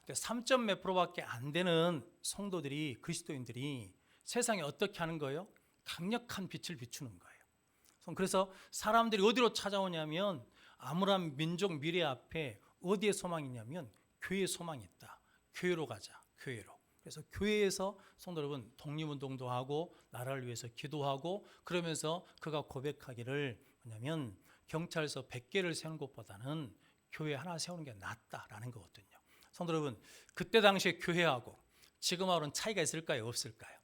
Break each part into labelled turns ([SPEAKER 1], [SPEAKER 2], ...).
[SPEAKER 1] 3점 몇 프로밖에 안 되는 성도들이, 그리스도인들이 세상에 어떻게 하는 거예요? 강력한 빛을 비추는 거예요. 그래서 사람들이 어디로 찾아오냐면 암울한 민족 미래 앞에 어디에 소망이 있냐면 교회에 소망이 있다. 교회로 가자. 교회로. 그래서 교회에서 성도 여러분 독립운동도 하고 나라를 위해서 기도하고 그러면서 그가 고백하기를 뭐냐면 경찰서 100개를 세우는 것보다는 교회 하나 세우는 게 낫다라는 거거든요. 성도 여러분 그때 당시에 교회하고 지금하고는 차이가 있을까요? 없을까요?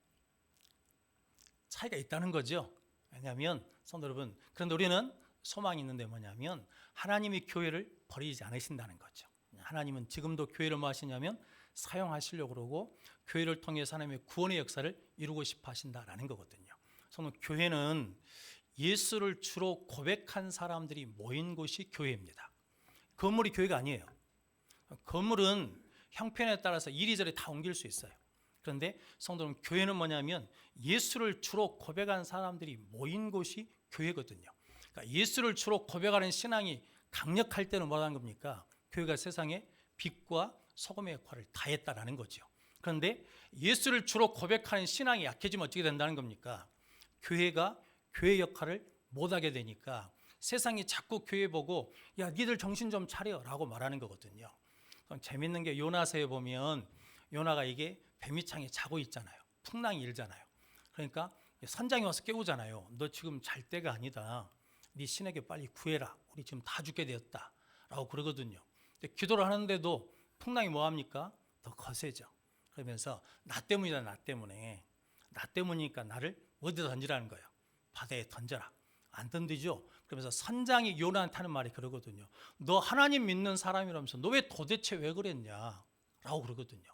[SPEAKER 1] 차이가 있다는 거죠. 왜냐하면 성도 여러분 그런데 우리는 소망이 있는데 뭐냐면 하나님이 교회를 버리지 않으신다는 거죠. 하나님은 지금도 교회를 뭐 하시냐면 사용하시려고 그러고 교회를 통해서 하나님의 구원의 역사를 이루고 싶어 하신다라는 거거든요. 성도 교회는 예수를 주로 고백한 사람들이 모인 곳이 교회입니다. 건물이 교회가 아니에요. 건물은 형편에 따라서 이리저리 다 옮길 수 있어요. 그런데 성도는 교회는 뭐냐면 예수를 주로 고백한 사람들이 모인 곳이 교회거든요. 그러니까 예수를 주로 고백하는 신앙이 강력할 때는 뭐라는 겁니까? 교회가 세상에 빛과 소금의 역할을 다했다라는 거죠. 그런데 예수를 주로 고백하는 신앙이 약해지면 어떻게 된다는 겁니까? 교회가 교회 역할을 못하게 되니까 세상이 자꾸 교회 보고 야 니들 정신 좀 차려라고 말하는 거거든요. 재밌는 게 요나서에 보면 요나가 이게 뱀이창에 자고 있잖아요. 풍랑이 일잖아요. 그러니까 선장이 와서 깨우잖아요. 너 지금 잘 때가 아니다. 네 신에게 빨리 구해라. 우리 지금 다 죽게 되었다. 라고 그러거든요. 근데 기도를 하는데도 풍랑이 뭐합니까? 더 거세져. 그러면서 나 때문이다. 나 때문에. 나 때문이니까 나를 어디다 던지라는 거예요. 바다에 던져라. 안 던지죠. 그러면서 선장이 요나한테 하는 말이 그러거든요. 너 하나님 믿는 사람이라면서 너 왜 도대체 왜 그랬냐? 라고 그러거든요.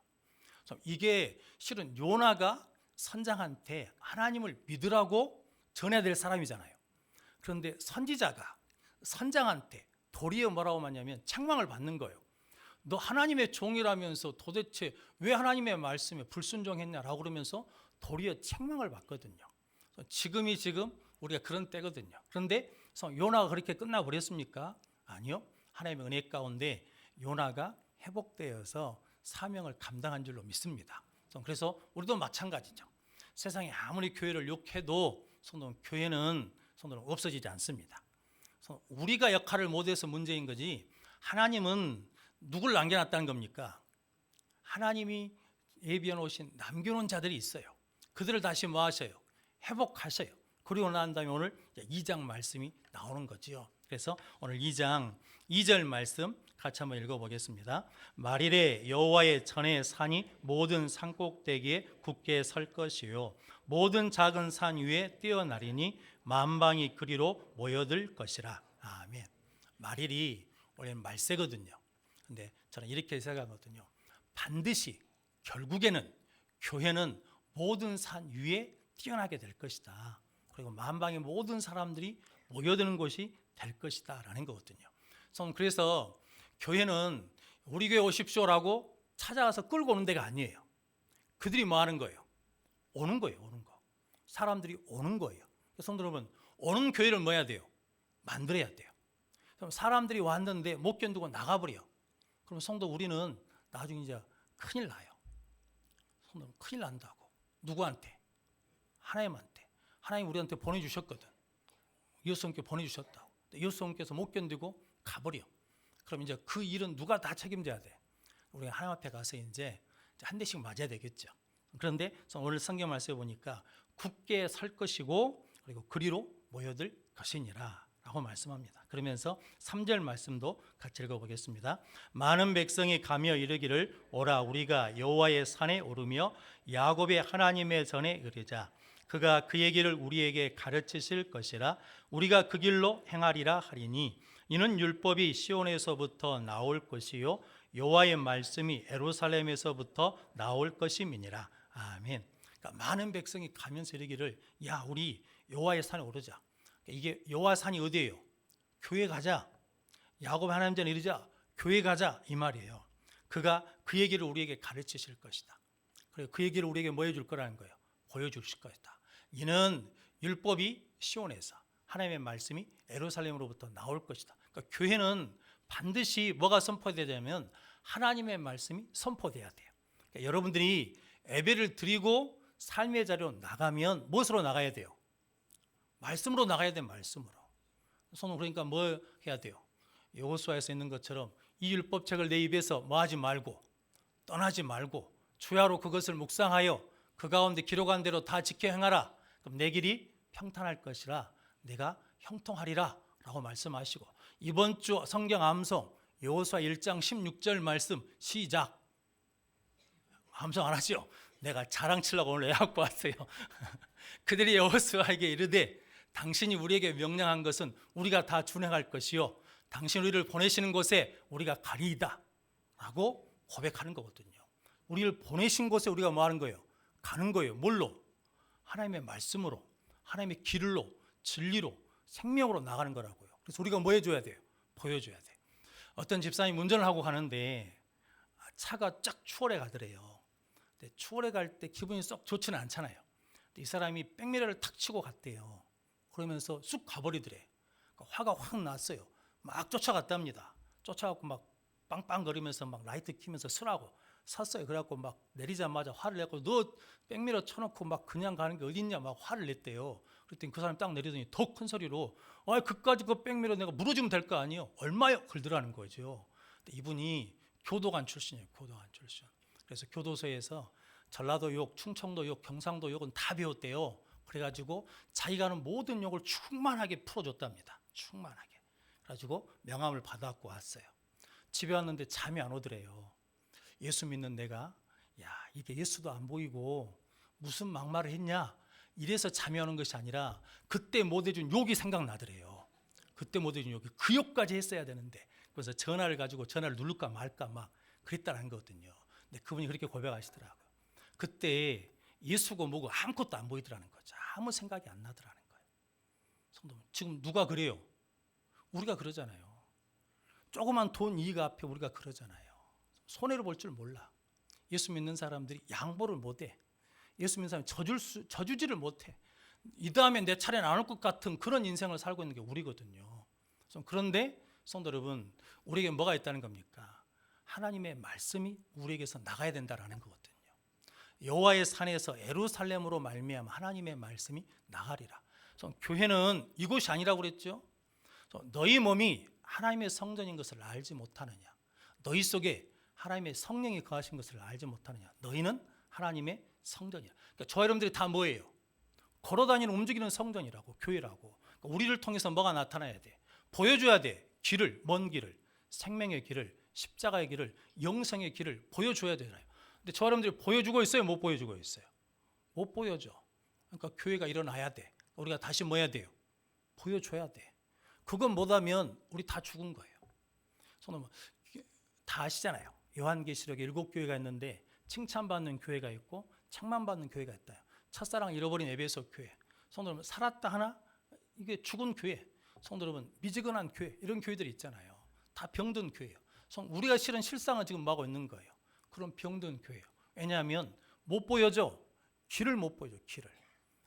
[SPEAKER 1] 이게 실은 요나가 선장한테 하나님을 믿으라고 전해야 될 사람이잖아요. 그런데 선지자가 선장한테 도리어 뭐라고 하냐면 책망을 받는 거예요. 너 하나님의 종이라면서 도대체 왜 하나님의 말씀에 불순종했냐라고 그러면서 도리어 책망을 받거든요. 지금 우리가 그런 때거든요. 그런데 요나가 그렇게 끝나버렸습니까? 아니요. 하나님의 은혜 가운데 요나가 회복되어서 사명을 감당한 줄로 믿습니다. 그래서 우리도 마찬가지죠. 세상에 아무리 교회를 욕해도 교회는 없어지지 않습니다. 우리가 역할을 못해서 문제인 거지 하나님은 누굴 남겨놨다는 겁니까? 하나님이 예비해 놓으신 남겨놓은 자들이 있어요. 그들을 다시 뭐 하셔요? 회복하셔요. 그리고 난 다음에 오늘 2장 말씀이 나오는 거죠. 그래서 오늘 2장 2절 말씀 같이 한번 읽어보겠습니다. 말일에 여호와의 전에 산이 모든 산꼭대기에 굳게 설 것이요 모든 작은 산 위에 뛰어나리니 만방이 그리로 모여들 것이라. 아멘. 말일이 원래는 말세거든요. 근데 저는 이렇게 생각하거든요. 반드시 결국에는 교회는 모든 산 위에 뛰어나게 될 것이다. 그리고 만방의 모든 사람들이 모여드는 곳이 될 것이다 라는 거거든요. 그래서 교회는 우리 교회 오십시오라고 찾아가서 끌고 오는 데가 아니에요. 그들이 뭐 하는 거예요? 오는 거예요. 오는 거. 사람들이 오는 거예요. 성도 여러분, 오는 교회를 뭐 해야 돼요? 만들어야 돼요. 그럼 사람들이 왔는데 못 견디고 나가버려. 그럼 성도 우리는 나중에 이제 큰일 나요. 성도 큰일 난다고. 누구한테? 하나님한테. 하나님 우리한테 보내주셨거든. 예수님께 보내주셨다고. 예수님께서 못 견디고 가버려. 그럼 이제 그 일은 누가 다 책임져야 돼? 우리가 하나님 앞에 가서 이제 한 대씩 맞아야 되겠죠. 그런데 오늘 성경 말씀에 보니까 굳게 설 것이고 그리고 그리로 모여들 것이니라 라고 말씀합니다. 그러면서 3절 말씀도 같이 읽어보겠습니다. 많은 백성이 가며 이르기를 오라 우리가 여호와의 산에 오르며 야곱의 하나님의 전에 이르자. 그가 그의 길을 우리에게 가르치실 것이라. 우리가 그 길로 행하리라 하리니 이는 율법이 시온에서부터 나올 것이요 여호와의 말씀이 예루살렘에서부터 나올 것임이니라. 아멘. 그러니까 많은 백성이 가면서 이르기를 야 우리 여호와의 산에 오르자. 이게 여호와 산이 어디예요? 교회 가자. 야곱 하나님 전에 이르자. 교회 가자 이 말이에요. 그가 그의 길을 우리에게 가르치실 것이다. 그리고 그의 길을 우리에게 뭐 해줄 거라는 거예요? 보여주실 것이다. 이는 율법이 시온에서 하나님의 말씀이 예루살렘으로부터 나올 것이다. 그러니까 교회는 반드시 뭐가 선포되냐면 하나님의 말씀이 선포돼야 돼요. 그러니까 여러분들이 예배를 드리고 삶의 자리로 나가면 무엇으로 나가야 돼요? 말씀으로 나가야 돼요. 말씀으로. 손은 그러니까 뭐 해야 돼요? 여호수아에서 있는 것처럼 이 율법책을 내 입에서 뭐 하지 말고 떠나지 말고 주야로 그것을 묵상하여 그 가운데 기록한 대로 다 지켜 행하라. 그럼 내 길이 평탄할 것이라 내가 형통하리라 라고 말씀하시고, 이번 주 성경 암송 여호수아 1장 16절 말씀 시작. 암송 안 하죠? 내가 자랑치려고 오늘 예약 왔어요. 그들이 여호수아에게 이르되 당신이 우리에게 명령한 것은 우리가 다 준행할 것이요 당신 우리를 보내시는 곳에 우리가 가리이다 라고 고백하는 거거든요. 우리를 보내신 곳에 우리가 뭐 하는 거예요? 가는 거예요. 뭘로? 하나님의 말씀으로, 하나님의 길로, 진리로, 생명으로 나가는 거라고요. 그래서 우리가 뭐 해줘야 돼요? 보여줘야 돼요. 어떤 집사님 운전을 하고 가는데 차가 쫙 추월해 가더래요. 근데 추월해 갈 때 기분이 썩 좋지는 않잖아요. 이 사람이 백미러를 탁 치고 갔대요. 그러면서 쑥 가버리더래. 화가 확 났어요. 막 쫓아갔답니다. 쫓아가고 막 빵빵거리면서 막 라이트 켜면서 쓰라고 섰어요. 그래갖고 막 내리자마자 화를 내고 너 백미러 쳐놓고 막 그냥 가는 게 어딨냐 막 화를 냈대요. 그랬더니 그 사람이 딱 내리더니 더 큰 소리로 그까지 그 백미러 내가 물어주면 될 거 아니에요. 얼마요? 그러더라는 거죠. 근데 이분이 교도관 출신이에요. 교도관 출신. 그래서 교도소에서 전라도 욕, 충청도 욕, 경상도 욕은 다 배웠대요. 그래가지고 자기가 하는 모든 욕을 충만하게 풀어줬답니다. 충만하게. 그래가지고 명함을 받아갖고 왔어요. 집에 왔는데 잠이 안 오더래요. 예수 믿는 내가 이게 예수도 안 보이고 무슨 막말을 했냐 이래서 잠이 오는 것이 아니라 그때 못 해준 욕이 생각나더래요. 그때 못 해준 욕이 그 욕까지 했어야 되는데, 그래서 전화를 가지고 전화를 누를까 말까 막 그랬다는 거거든요. 근데 그분이 그렇게 고백하시더라고요. 그때 예수고 뭐고 아무것도 안 보이더라는 거죠. 아무 생각이 안 나더라는 거예요. 성도님, 지금 누가 그래요? 우리가 그러잖아요. 조그만 돈 이익 앞에 우리가 그러잖아요. 손해를 볼 줄 몰라. 예수 믿는 사람들이 양보를 못해. 예수 믿는 사람이 저주지를 못해. 이 다음에 내 차례는 안 올 것 같은 그런 인생을 살고 있는 게 우리거든요. 그런데 성도 여러분, 우리에게 뭐가 있다는 겁니까? 하나님의 말씀이 우리에게서 나가야 된다는 거거든요. 여호와의 산에서 예루살렘으로 말미암아 하나님의 말씀이 나가리라. 교회는 이곳이 아니라고 그랬죠. 너희 몸이 하나님의 성전인 것을 알지 못하느냐? 너희 속에 하나님의 성령이 거하신 것을 알지 못하느냐? 너희는 하나님의 성전이야. 그러니까 저 여러분들이 다 뭐예요? 걸어다니는 움직이는 성전이라고, 교회라고. 그러니까 우리를 통해서 뭐가 나타나야 돼? 보여줘야 돼. 길을, 먼 길을, 생명의 길을, 십자가의 길을, 영생의 길을 보여줘야 되잖아요. 근데 저 여러분들이 보여주고 있어요? 못 보여주고 있어요? 못 보여줘. 그러니까 교회가 일어나야 돼. 우리가 다시 뭐 해야 돼요? 보여줘야 돼. 그건 못하면 우리 다 죽은 거예요. 다 아시잖아요. 요한계시록에 7교회가 있는데 칭찬받는 교회가 있고 책망받는 교회가 있다. 첫사랑 잃어버린 에베소 교회. 성도 여러분, 살았다 하나 이게 죽은 교회. 성도 여러분, 미지근한 교회, 이런 교회들이 있잖아요. 다 병든 교회예요. 우리가 실은 실상을 지금 하고 있는 거예요. 그런 병든 교회예요. 왜냐하면 못 보여줘. 길을 못 보여줘. 길을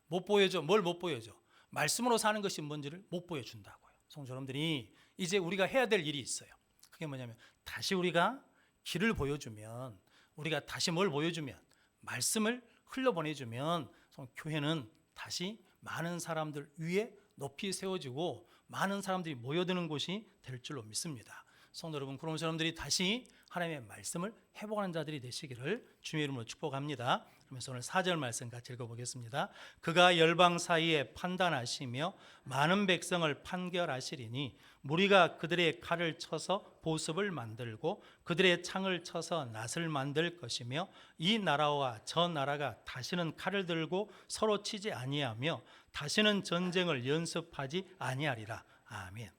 [SPEAKER 1] 못 보여줘. 뭘 못 보여줘? 말씀으로 사는 것이 뭔지를 못 보여준다고요. 성도 여러분들이 이제 우리가 해야 될 일이 있어요. 그게 뭐냐면 다시 우리가 길을 보여주면, 우리가 다시 뭘 보여주면, 말씀을 흘려보내주면 교회는 다시 많은 사람들 위에 높이 세워지고 많은 사람들이 모여드는 곳이 될 줄로 믿습니다. 성도 여러분, 그런 사람들이 다시 하나님의 말씀을 회복하는 자들이 되시기를 주님의 이름으로 축복합니다. 그러면서 오늘 4절 말씀 같이 읽어보겠습니다. 그가 열방 사이에 판단하시며 많은 백성을 판결하시리니 무리가 그들의 칼을 쳐서 보습을 만들고 그들의 창을 쳐서 낫을 만들 것이며 이 나라와 저 나라가 다시는 칼을 들고 서로 치지 아니하며 다시는 전쟁을 연습하지 아니하리라. 아멘.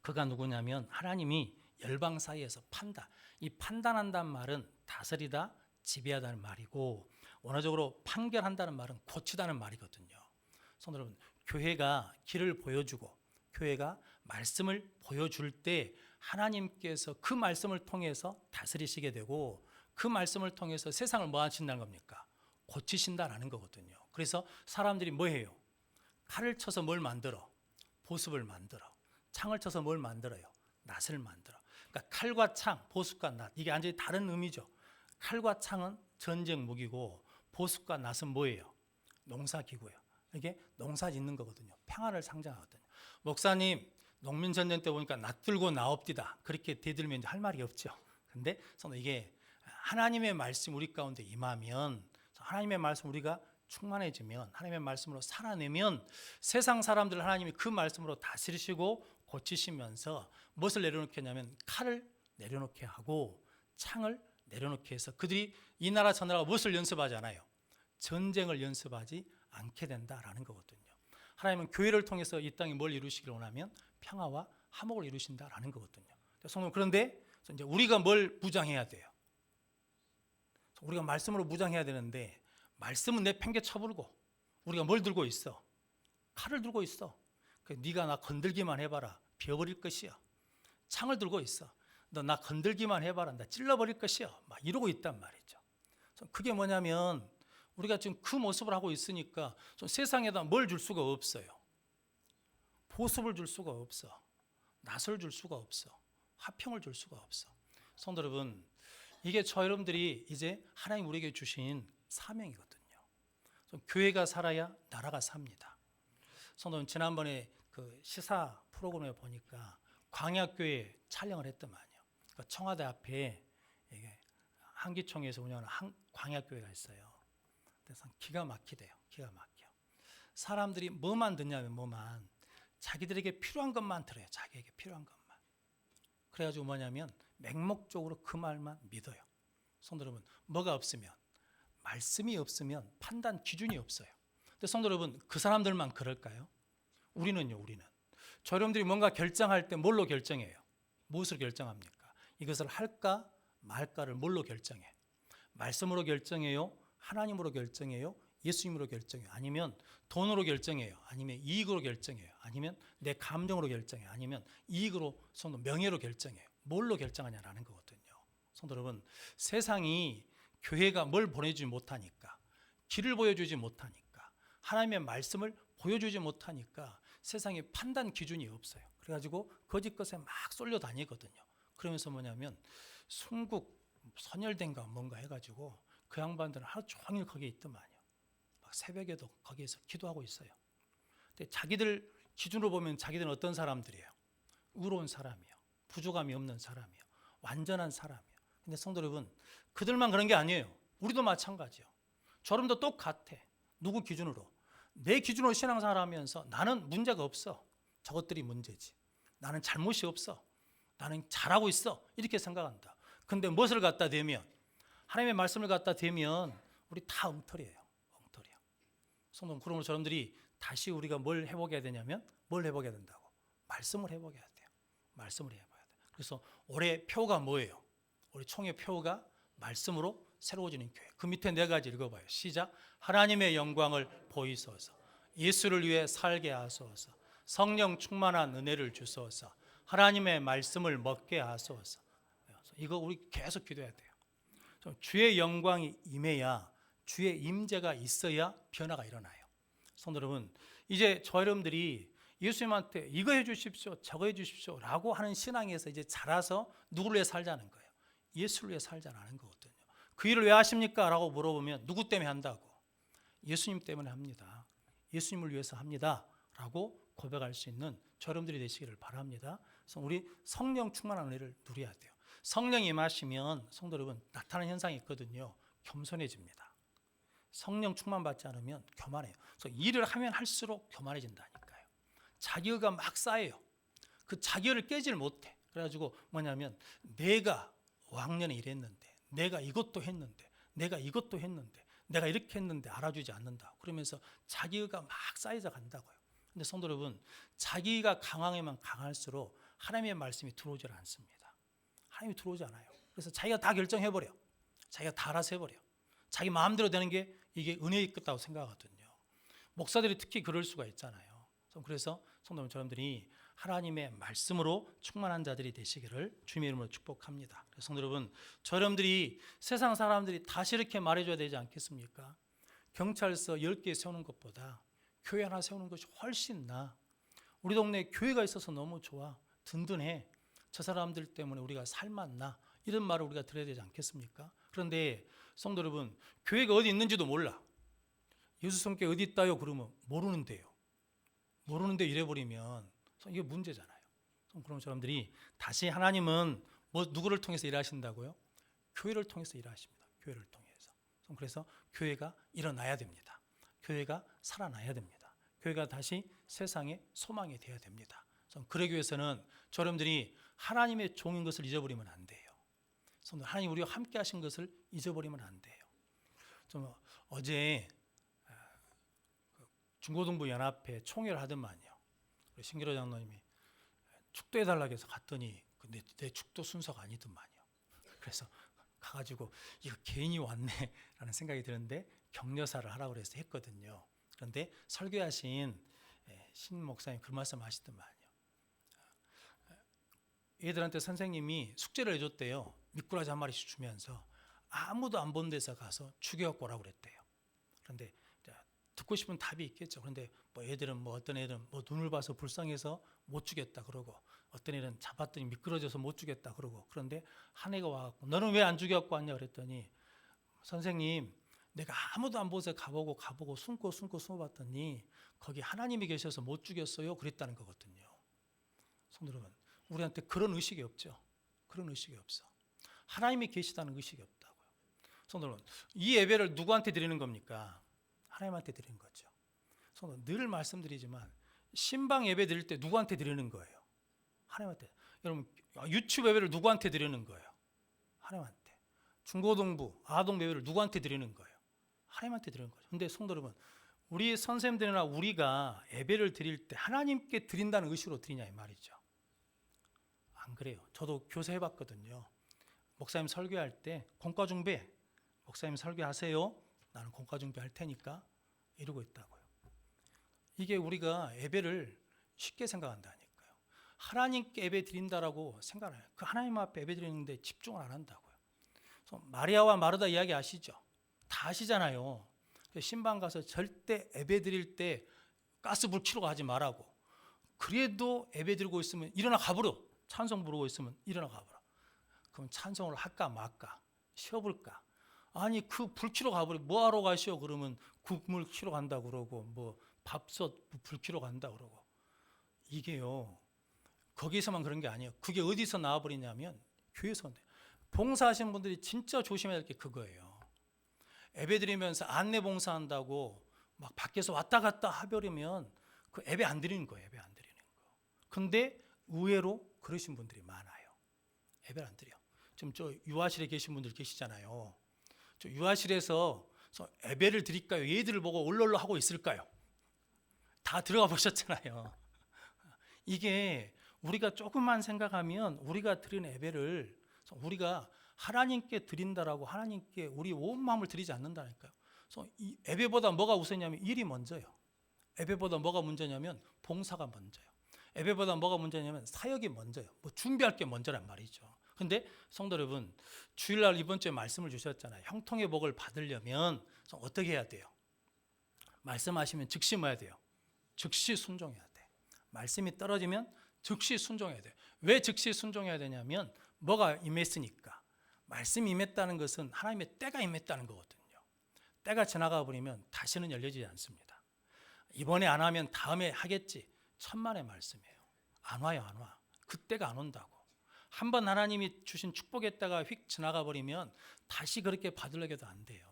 [SPEAKER 1] 그가 누구냐면 하나님이 열방 사이에서 이 판단한다는 말은 다스리다, 지배하다는 말이고, 원어적으로 판결한다는 말은 고치다는 말이거든요. 성도 여러분, 교회가 길을 보여주고 교회가 말씀을 보여줄 때 하나님께서 그 말씀을 통해서 다스리시게 되고 그 말씀을 통해서 세상을 뭐 하신다는 겁니까? 고치신다라는 거거든요. 그래서 사람들이 뭐 해요? 칼을 쳐서 뭘 만들어? 보습을 만들어. 창을 쳐서 뭘 만들어요? 낫을 만들어. 그러니까 칼과 창, 보습과 낫, 이게 완전히 다른 의미죠. 칼과 창은 전쟁 무기고 보습과 낫은 뭐예요? 농사기구예요. 이게 농사 짓는 거거든요. 평화를 상징하거든요. 목사님, 농민 전쟁 때 보니까 낫 들고 나옵디다, 그렇게 대들면 할 말이 없죠. 근데 이게 하나님의 말씀 우리 가운데 임하면, 하나님의 말씀 우리가 충만해지면, 하나님의 말씀으로 살아내면 세상 사람들 하나님이 그 말씀으로 다스리시고 고치시면서 무엇을 내려놓게 하냐면 칼을 내려놓게 하고 창을 내려놓게 해서 그들이 이 나라 저 나라가 무엇을 연습하잖아요. 전쟁을 연습하지 않게 된다라는 거거든요. 하나님은 교회를 통해서 이 땅에 뭘 이루시기를 원하면 평화와 화목을 이루신다라는 거거든요. 성도, 그런데 이제 우리가 뭘 무장해야 돼요? 우리가 말씀으로 무장해야 되는데 말씀은 내팽개 쳐부르고 우리가 뭘 들고 있어? 칼을 들고 있어. 네가 나 건들기만 해봐라, 베어버릴 것이야. 창을 들고 있어. 너 나 건들기만 해봐라, 나 찔러버릴 것이야. 막 이러고 있단 말이죠. 그게 뭐냐면 우리가 지금 그 모습을 하고 있으니까 세상에다 뭘 줄 수가 없어요. 보습을 줄 수가 없어. 낫을 줄 수가 없어. 화평을 줄 수가 없어. 성도 여러분, 이게 저 여러분들이 이제 하나님 우리에게 주신 사명이거든요. 교회가 살아야 나라가 삽니다. 성도 여러분, 지난번에 그 시사 프로그램에 보니까 광야교회 촬영을 했더만요. 그러니까 청와대 앞에 이게 한기총에서 운영하는 광야교회가 있어요. 그래서 기가 막히대요. 기가 막혀. 사람들이 뭐만 듣냐면 뭐만, 자기들에게 필요한 것만 들어요. 자기에게 필요한 것만. 그래가지고 뭐냐면 맹목적으로 그 말만 믿어요. 성도 여러분, 뭐가 없으면, 말씀이 없으면 판단 기준이 없어요. 근데 성도 여러분, 그 사람들만 그럴까요? 우리는요, 우리는. 저 여러분들이 뭔가 결정할 때 뭘로 결정해요? 무엇으로 결정합니까? 이것을 할까 말까를 뭘로 결정해? 말씀으로 결정해요? 하나님으로 결정해요? 예수님으로 결정해요? 아니면 돈으로 결정해요? 아니면 이익으로 결정해요? 아니면 내 감정으로 결정해요? 아니면 이익으로, 성도 명예로 결정해요? 뭘로 결정하냐라는 거거든요. 성도 여러분, 세상이 교회가 뭘 보내주지 못하니까, 길을 보여주지 못하니까, 하나님의 말씀을 보여주지 못하니까 세상에 판단 기준이 없어요. 그래가지고 거짓 것에 막 쏠려 다니거든요. 그러면서 뭐냐면 순국 선열된가 뭔가 해가지고 그 양반들은 하루 종일 거기에 있더만요. 막 새벽에도 거기에서 기도하고 있어요. 근데 자기들 기준으로 보면 자기들은 어떤 사람들이에요? 의로운 사람이에요. 부족함이 없는 사람이에요. 완전한 사람이에요. 근데 성도 여러분, 그들만 그런 게 아니에요. 우리도 마찬가지예요. 저름도 똑같아. 누구 기준으로? 내 기준으로 신앙생활하면서 나는 문제가 없어. 저것들이 문제지. 나는 잘못이 없어. 나는 잘하고 있어. 이렇게 생각한다. 근데 무엇을 갖다 대면, 하나님의 말씀을 갖다 대면 우리 다 엉터리예요. 엉터리야. 성도, 그러므로 저러분들이 다시 우리가 뭘 회복해야 되냐면, 뭘 회복해야 된다고? 말씀을 회복해야 돼요. 말씀을 회복해야 돼요. 그래서 올해 표가 뭐예요? 우리 총회 표가 말씀으로 새로워지는 교회. 그 밑에 네 가지 읽어봐요. 시작. 하나님의 영광을 보이소서. 예수를 위해 살게 하소서. 성령 충만한 은혜를 주소서. 하나님의 말씀을 먹게 하소서. 이거 우리 계속 기도해야 돼요. 주의 영광이 임해야, 주의 임재가 있어야 변화가 일어나요. 성도 여러분, 이제 저 여러분들이 예수님한테 이거 해 주십시오, 저거 해 주십시오 라고 하는 신앙에서 이제 자라서 누구를 위해 살자는 거예요? 예수를 위해 살자는 거거든요. 그 일을 왜 하십니까? 라고 물어보면 누구 때문에 한다고? 예수님 때문에 합니다. 예수님을 위해서 합니다 라고 고백할 수 있는 저 여러분들이 되시기를 바랍니다. 그래서 우리 성령 충만한 은혜를 누려야 돼요. 성령이 임하시면 성도 여러분, 나타나는 현상이 있거든요. 겸손해집니다. 성령 충만받지 않으면 교만해요. 그래서 일을 하면 할수록 교만해진다니까요. 자기의가 막 쌓여요. 그 자기의를 깨지를 못해. 그래가지고 뭐냐면 내가 왕년에 이랬는데, 내가 이것도 했는데, 내가 이것도 했는데, 내가 이렇게 했는데 알아주지 않는다. 그러면서 자기의가 막 쌓여져 간다고요. 근데 성도 여러분, 자기가 강하면 강할수록 하나님의 말씀이 들어오질 않습니다. 하나님이 들어오지 않아요. 그래서 자기가 다 결정해버려. 자기가 다 알아서 해버려. 자기 마음대로 되는 게 이게 은혜의 끝다고 생각하거든요. 목사들이 특히 그럴 수가 있잖아요. 그래서 성도 여러분들이 하나님의 말씀으로 충만한 자들이 되시기를 주님의 이름으로 축복합니다. 성도 여러분, 저 여러분들이 세상 사람들이 다시 이렇게 말해줘야 되지 않겠습니까? 경찰서 10개 세우는 것보다 교회 하나 세우는 것이 훨씬 나아. 우리 동네에 교회가 있어서 너무 좋아. 든든해. 저 사람들 때문에 우리가 살맛나 이런 말을 우리가 들어야 되지 않겠습니까? 그런데 성도 여러분, 교회가 어디 있는지도 몰라. 예수 성교 어디 있다요? 그러면 모르는데요. 모르는데 이래버리면 이게 문제잖아요. 그런 사람들이 다시 하나님은 누구를 통해서 일하신다고요? 교회를 통해서 일하십니다. 교회를 통해서. 그래서 교회가 일어나야 됩니다. 교회가 살아나야 됩니다. 교회가 다시 세상의 소망이 되어야 됩니다. 그러기 위해서는 여러분들이 하나님의 종인 것을 잊어버리면 안 돼요. 하나님 우리와 함께 하신 것을 잊어버리면 안 돼요. 어제 중고등부 연합회 총회를 하더만요. 신기로 장로님이 축도해달라고 해서 갔더니 내 축도 순서가 아니더만요. 그래서 가가지고 이거 개인이 왔네라는 생각이 드는데 격려사를 하라고 그래서 했거든요. 그런데 설교하신 신 목사님 그 말씀 하시더만요. 얘들한테 선생님이 숙제를 해줬대요. 미꾸라지 한 마리씩 주면서 아무도 안 본 데서 가서 죽여갖고 오라고 그랬대요. 그런데 듣고 싶은 답이 있겠죠. 그런데 애들은 어떤 애들은 눈을 봐서 불쌍해서 못 주겠다 그러고, 어떤 애는 잡았더니 미끄러져서 못 주겠다 그러고, 그런데 한 애가 와갖고 너는 왜 안 죽여갖고 왔냐 그랬더니, 선생님 내가 아무도 안 보서 가보고 숨어봤더니 거기 하나님이 계셔서 못 죽였어요 그랬다는 거거든요. 성도 여러분, 우리한테 그런 의식이 없죠. 그런 의식이 없어. 하나님이 계시다는 의식이 없다고요. 성도 여러분, 이 예배를 누구한테 드리는 겁니까? 하나님한테 드리는 거죠. 늘 말씀드리지만 신방 예배 드릴 때 누구한테 드리는 거예요? 하나님한테. 여러분, 유치부 예배를 누구한테 드리는 거예요? 하나님한테. 중고등부, 아동 예배를 누구한테 드리는 거예요? 하나님한테 드리는 거죠. 근데 성도 여러분, 우리 선생님들이나 우리가 예배를 드릴 때 하나님께 드린다는 의식으로 드리냐 이 말이죠. 안 그래요. 저도 교사 해봤거든요. 목사님 설교할 때 공과 중배, 목사님 설교하세요. 나는 공과 중배 할 테니까 이러고 있다고요. 이게 우리가 예배를 쉽게 생각한다니까요. 하나님께 예배 드린다라고 생각 안 해요. 그 하나님 앞에 예배 드리는데 집중을 안 한다고요. 마리아와 마르다 이야기 아시죠? 다 아시잖아요. 신방 가서 절대 예배 드릴 때 가스불 켜고 가지 말라고. 그래도 예배 드리고 있으면 일어나 가버려. 찬송 부르고 있으면 일어나 가버려. 그럼 찬송을 할까 말까? 쉬어볼까? 아니 그 불 켜러 가버려. 뭐하러 가시오? 그러면 국물 켜러 간다 그러고 밥솥 불 켜러 간다 그러고. 이게요, 거기서만 그런 게 아니에요. 그게 어디서 나와버리냐면 교회에서. 봉사하시는 분들이 진짜 조심해야 될 게 그거예요. 예배 드리면서 안내 봉사한다고 막 밖에서 왔다 갔다 하버리면 그 예배 안 드리는 거예요. 예배 안 드리는 거. 근데 의외로 그러신 분들이 많아요. 예배를 안 드려. 지금 저 유아실에 계신 분들 계시잖아요. 저 유아실에서 예배를 드릴까요? 얘들을 보고 올롤로 하고 있을까요? 다 들어가 보셨잖아요. 이게 우리가 조금만 생각하면 우리가 드리는 예배를 우리가 하나님께 드린다라고 하나님께 우리 온 마음을 드리지 않는다니까요. 그래서 이 예배보다 뭐가 우선이냐면 일이 먼저요. 예배보다 뭐가 문제냐면 봉사가 먼저요. 예배보다 뭐가 문제냐면 사역이 먼저요. 준비할 게 먼저란 말이죠. 근데 성도 여러분, 주일날 이번 주에 말씀을 주셨잖아요. 형통의 복을 받으려면 어떻게 해야 돼요? 말씀하시면 즉시 뭐 해야 돼요? 즉시 순종해야 돼. 말씀이 떨어지면 즉시 순종해야 돼. 왜 즉시 순종해야 되냐면 뭐가 임했으니까. 말씀이 임했다는 것은 하나님의 때가 임했다는 거거든요. 때가 지나가 버리면 다시는 열려지지 않습니다. 이번에 안 하면 다음에 하겠지. 천만의 말씀이에요. 안 와요, 안 와. 그때가 안 온다고. 한번 하나님이 주신 축복의 때가 휙 지나가 버리면 다시 그렇게 받으려고 해도 안 돼요.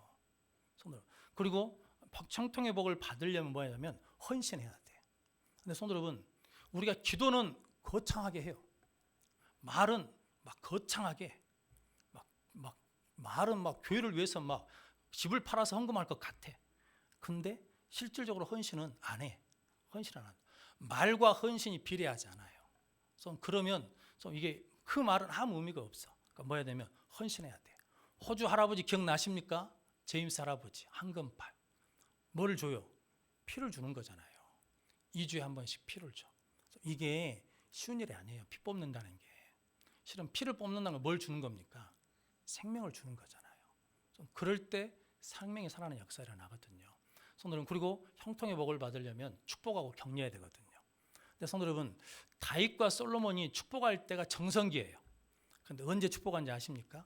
[SPEAKER 1] 그리고 형통의 복을 받으려면 뭐냐면 헌신해야 돼. 근데 성도 여러분, 우리가 기도는 거창하게 해요. 말은 막 거창하게 말은 교회를 위해서 집을 팔아서 헌금할 것 같아. 근데 실질적으로 헌신은 안 해. 헌신 안 한다. 말과 헌신이 비례하지 않아요. 그러면 이게 그 말은 아무 의미가 없어. 그러니까 뭐 해야 되면 헌신해야 돼. 호주 할아버지 기억나십니까? 제임스 할아버지 황금팔. 뭘 줘요? 피를 주는 거잖아요. 2주에 한 번씩 피를 줘. 이게 쉬운 일이 아니에요. 피 뽑는다는 게. 실은 피를 뽑는다는 건 뭘 주는 겁니까? 생명을 주는 거잖아요. 그럴 때 생명이 살아나는 역사가 일어나거든요. 성도는 그리고 형통의 복을 받으려면 축복하고 격려해야 되거든요. 근데 성도 여러분, 다윗과 솔로몬이 축복할 때가 정성기예요. 그런데 언제 축복한지 아십니까?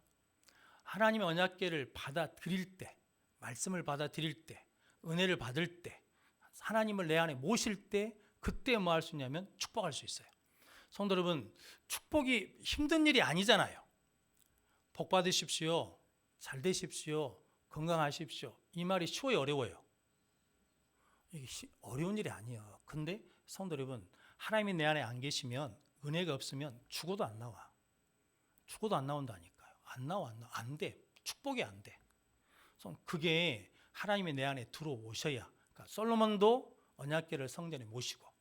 [SPEAKER 1] 하나님의 언약궤를 받아들일 때, 말씀을 받아들일 때, 은혜를 받을 때, 하나님을 내 안에 모실 때, 그때 뭐 할 수 있냐면 축복할 수 있어요. 성도 여러분, 축복이 힘든 일이 아니잖아요. 복 받으십시오, 잘 되십시오, 건강하십시오, 이 말이 쉬워요, 어려워요? 이게 어려운 일이 아니에요. 근데 성도 여러분, 하나님이 내 안에 안 계시면, 은혜가 없으면 죽어도 안 나와. 죽어도 안 나온다니까요. 안 나와. 안 돼. 축복이 안 돼. 그게 하나님이 내 안에 들어오셔야. 그러니까 솔로몬도 언약궤를 성전에 모시고,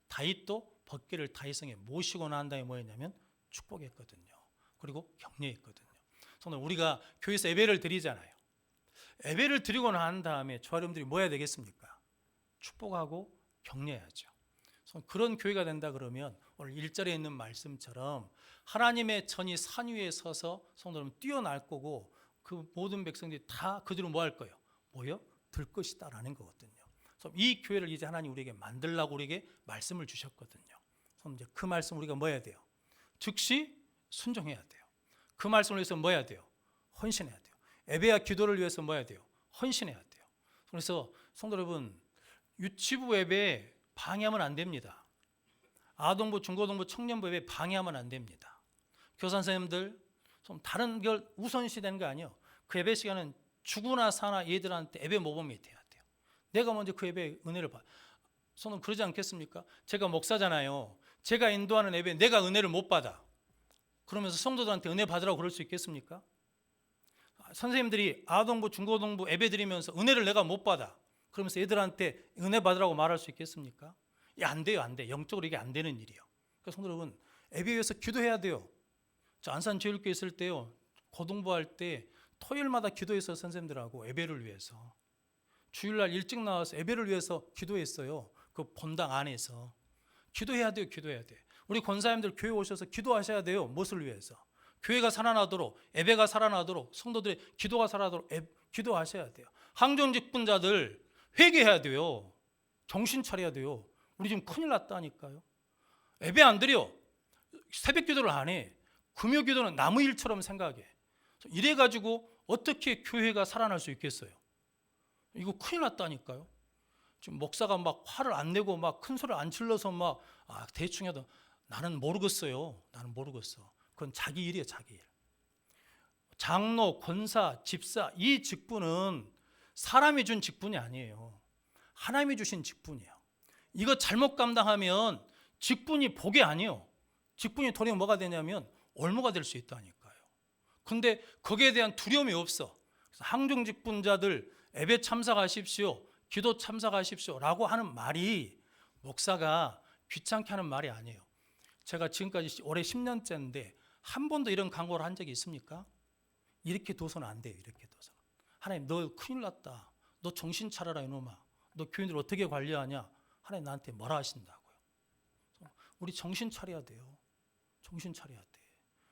[SPEAKER 1] 다윗도 법궤를 다윗성에 모시고 난 다음에 뭐였냐면 축복했거든요. 그리고 격려했거든요. 우리가 교회에서 예배를 드리잖아요. 예배를 드리고 난 다음에 저와 여러분들이 뭐 해야 되겠습니까? 축복하고 격려해야죠. 그런 교회가 된다 그러면 오늘 1절에 있는 말씀처럼 하나님의 전이 산 위에 서서 성도는 뛰어날 거고, 그 모든 백성들이 다 그들은 뭐 할 거예요? 모여 들 것이다라는 거거든요. 이 교회를 이제 하나님 우리에게 만들라고 우리에게 말씀을 주셨거든요. 이제 그 말씀 우리가 뭐 해야 돼요? 즉시 순종해야 돼요. 그 말씀을 위해서 뭐 해야 돼요? 헌신해야 돼요. 예배와 기도를 위해서 뭐 해야 돼요? 헌신해야 돼요. 그래서 성도 여러분, 유치부 예배 방해하면 안 됩니다. 아동부, 중고등부, 청년부 예배 방해하면 안 됩니다. 교사 선생님들 좀 다른 걸 우선시 되는 거 아니에요. 그 예배 시간은 죽으나 사나 얘들한테 예배 모범이 돼야 돼요. 내가 먼저 그 예배의 은혜를 받아. 저는 그러지 않겠습니까? 제가 목사잖아요. 제가 인도하는 예배 내가 은혜를 못 받아. 그러면서 성도들한테 은혜 받으라고 그럴 수 있겠습니까? 선생님들이 아동부, 중고등부 예배 드리면서 은혜를 내가 못 받아. 그러면서 애들한테 은혜 받으라고 말할 수 있겠습니까? 안 돼요, 안 돼. 영적으로 이게 안 되는 일이에요. 그래서 성도 여러분, 예배 위해서 기도해야 돼요. 저 안산제일교회 있을 때요, 고등부할 때 토요일마다 기도했어요. 선생님들하고 예배를 위해서. 주일날 일찍 나와서 예배를 위해서 기도했어요. 그 본당 안에서. 기도해야 돼요, 기도해야 돼. 우리 권사님들 교회 오셔서 기도하셔야 돼요. 무엇을 위해서? 교회가 살아나도록, 예배가 살아나도록, 성도들의 기도가 살아나도록 기도하셔야 돼요. 항정직분자들 회개해야 돼요. 정신 차려야 돼요. 우리 지금 큰일 났다니까요. 예배 안 드려. 새벽 기도를 안 해. 금요 기도는 남의 일처럼 생각해. 이래가지고 어떻게 교회가 살아날 수 있겠어요? 이거 큰일 났다니까요. 지금 목사가 막 화를 안 내고 막 큰 소리를 안 질러서 막 대충 해도 나는 모르겠어요. 나는 모르겠어. 그건 자기 일이에요, 자기 일. 장로, 권사, 집사 이 직분은 사람이 준 직분이 아니에요. 하나님이 주신 직분이에요. 이거 잘못 감당하면 직분이 복이 아니에요. 직분이 도리어 뭐가 되냐면 올무가 될 수 있다니까요. 근데 거기에 대한 두려움이 없어. 그래서 항정직분자들 예배 참석하십시오, 기도 참석하십시오 라고 하는 말이 목사가 귀찮게 하는 말이 아니에요. 제가 지금까지 올해 10년째인데 한 번도 이런 강구를 한 적이 있습니까? 이렇게 둬서는 안 돼요. 이렇게 둬서. 하나님 너 큰일 났다. 너 정신 차려라 이놈아. 너 교인들 어떻게 관리하냐. 하나님 나한테 뭐라 하신다고요. 우리 정신 차려야 돼요. 정신 차려야 돼.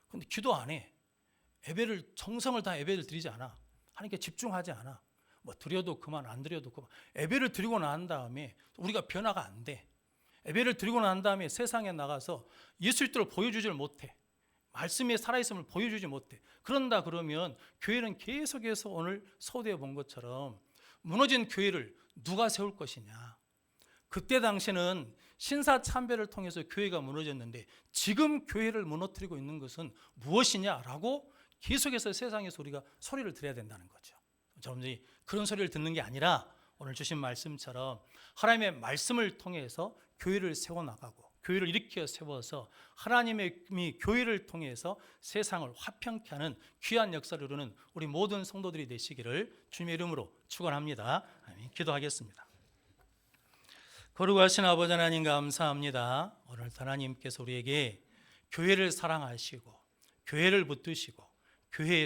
[SPEAKER 1] 근데 기도 안 해. 예배를 정성을 다 예배를 드리지 않아. 하나님께 집중하지 않아. 뭐 드려도 그만 안 드려도 그만. 예배를 드리고 난 다음에 우리가 변화가 안 돼. 예배를 드리고 난 다음에 세상에 나가서 예수님을 보여주질 못해. 말씀에 살아있음을 보여주지 못해. 그런다 그러면 교회는 계속해서 오늘 소개해 본 것처럼 무너진 교회를 누가 세울 것이냐. 그때 당시는 신사참배를 통해서 교회가 무너졌는데 지금 교회를 무너뜨리고 있는 것은 무엇이냐라고 계속해서 세상에서 우리가 소리를 들어야 된다는 거죠. 여러분들이 그런 소리를 듣는 게 아니라 오늘 주신 말씀처럼 하나님의 말씀을 통해서 교회를 세워나가고 교회를 일으켜 세워서 하나님의 교회를 통해서 세상을 화평케 하는 귀한 역사를 이루는 우리 모든 성도들이 되시기를 주님의 이름으로 축원합니다. 아멘. 기도하겠습니다. 거룩하신 아버지 하나님 감사합니다. 오늘 하나님께서 우리에게 교회를 사랑하시고 교회를 붙드시고 교회에